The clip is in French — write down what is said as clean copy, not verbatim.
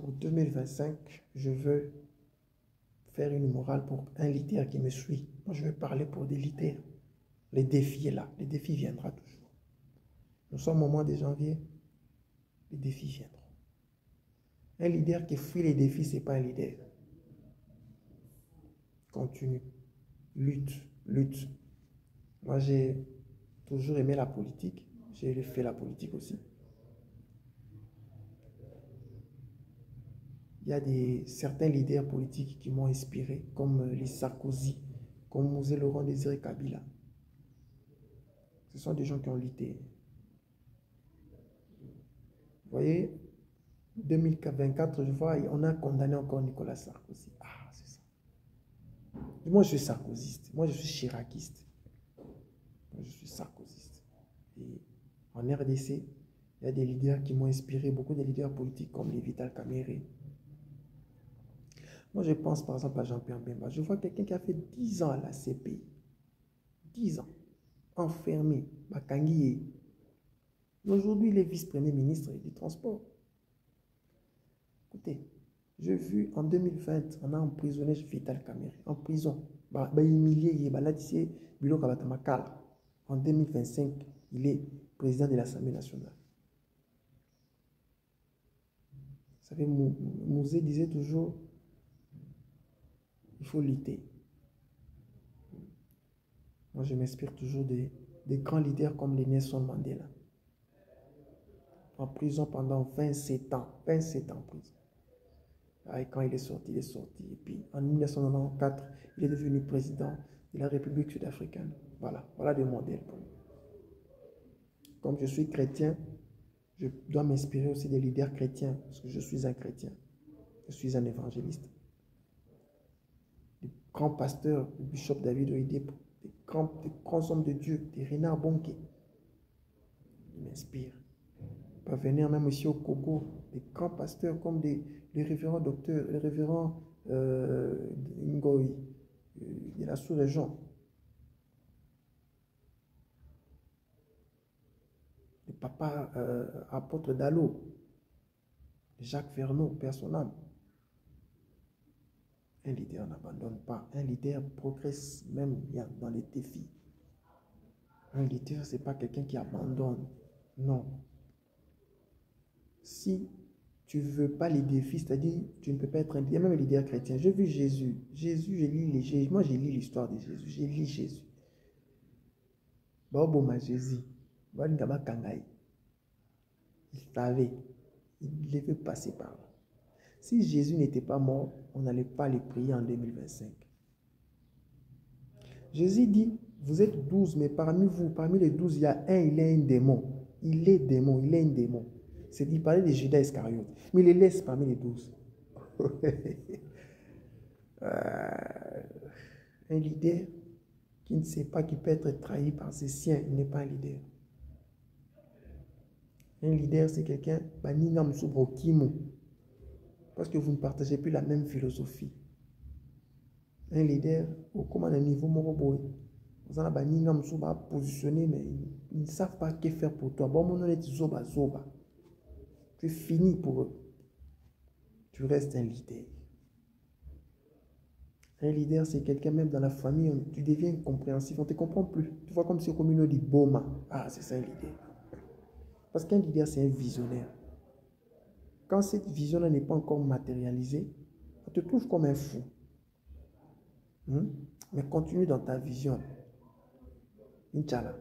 Pour 2025, je veux faire une morale pour un leader qui me suit. Moi, je veux parler pour des leaders. Les défis est là. Les défis viendront toujours. Nous sommes au mois de janvier. Les défis viendront. Un leader qui fuit les défis, ce n'est pas un leader. Continue. Lutte. Lutte. Moi, j'ai toujours aimé la politique. J'ai fait la politique aussi. Il y a certains leaders politiques qui m'ont inspiré, comme les Sarkozy, comme Mosé Laurent Désiré Kabila. Ce sont des gens qui ont lutté. Vous voyez, 2024, je vois, on a condamné encore Nicolas Sarkozy. Ah, c'est ça. Moi, je suis sarkozyste. Moi, je suis chiraquiste. Moi, je suis sarkozyste. Et en RDC, il y a des leaders qui m'ont inspiré, beaucoup de leaders politiques comme les Vital Kamerhe. Moi, je pense par exemple à Jean-Pierre Bemba. Je vois quelqu'un qui a fait 10 ans à la CPI. 10 ans. Enfermé. Bakangié. Aujourd'hui, il est vice-premier ministre des Transports. Écoutez, j'ai vu en 2020, on a emprisonné Vital Kamerhe. En prison. En 2025, il est président de l'Assemblée nationale. Vous savez, Mouzé disait toujours, il faut lutter. Moi, je m'inspire toujours des grands leaders comme les Nelson Mandela. En prison pendant 27 ans. 27 ans en prison. Et quand il est sorti, il est sorti. Et puis, en 1994, il est devenu président de la République sud-africaine. Voilà. Voilà des modèles pour moi. Comme je suis chrétien, je dois m'inspirer aussi des leaders chrétiens. Parce que je suis un chrétien. Je suis un évangéliste. Des grands pasteurs, le bishop David Oyedepo, des grands hommes de Dieu, des Renard Bonke. Ils m'inspirent. Pas venir même ici au Congo, des grands pasteurs comme les révérends docteurs, les révérends Ngoï, de la sous-région. Le papa apôtre Dallot, Jacques Verneau, père son âme. Un leader n'abandonne pas. Un leader progresse même dans les défis. Un leader, ce n'est pas quelqu'un qui abandonne. Non. Si tu ne veux pas les défis, c'est-à-dire tu ne peux pas être un leader, même un leader chrétien. J'ai vu Jésus. Moi, j'ai lu l'histoire de Jésus. J'ai lu Jésus. Jésus. Il savait. Il devait passer par là. Si Jésus n'était pas mort, on n'allait pas les prier en 2025. Jésus dit, vous êtes 12, mais parmi vous, parmi les 12, il y a un, il est un démon. Il est démon, il est un démon. C'est dit, il parlait de Judas Iscariote. Mais il les laisse parmi les 12. Un leader qui ne sait pas qu'il peut être trahi par ses siens, il n'est pas un leader. Un leader, c'est quelqu'un, parce que vous ne partagez plus la même philosophie. Un leader, comment à un niveau moroboy, vous en avez positionné, mais ils ne savent pas que faire pour toi. Bon, mon est zoba zoba. Tu es fini pour eux. Tu restes un leader. Un leader, c'est quelqu'un, même dans la famille, tu deviens incompréhensif, on ne te comprend plus. Tu vois comme si comme une dit Boma. Ah, c'est ça un leader. Parce qu'un leader, c'est un visionnaire. Quand cette vision n'est pas encore matérialisée, on te trouve comme un fou. Mais continue dans ta vision. Inch'Allah.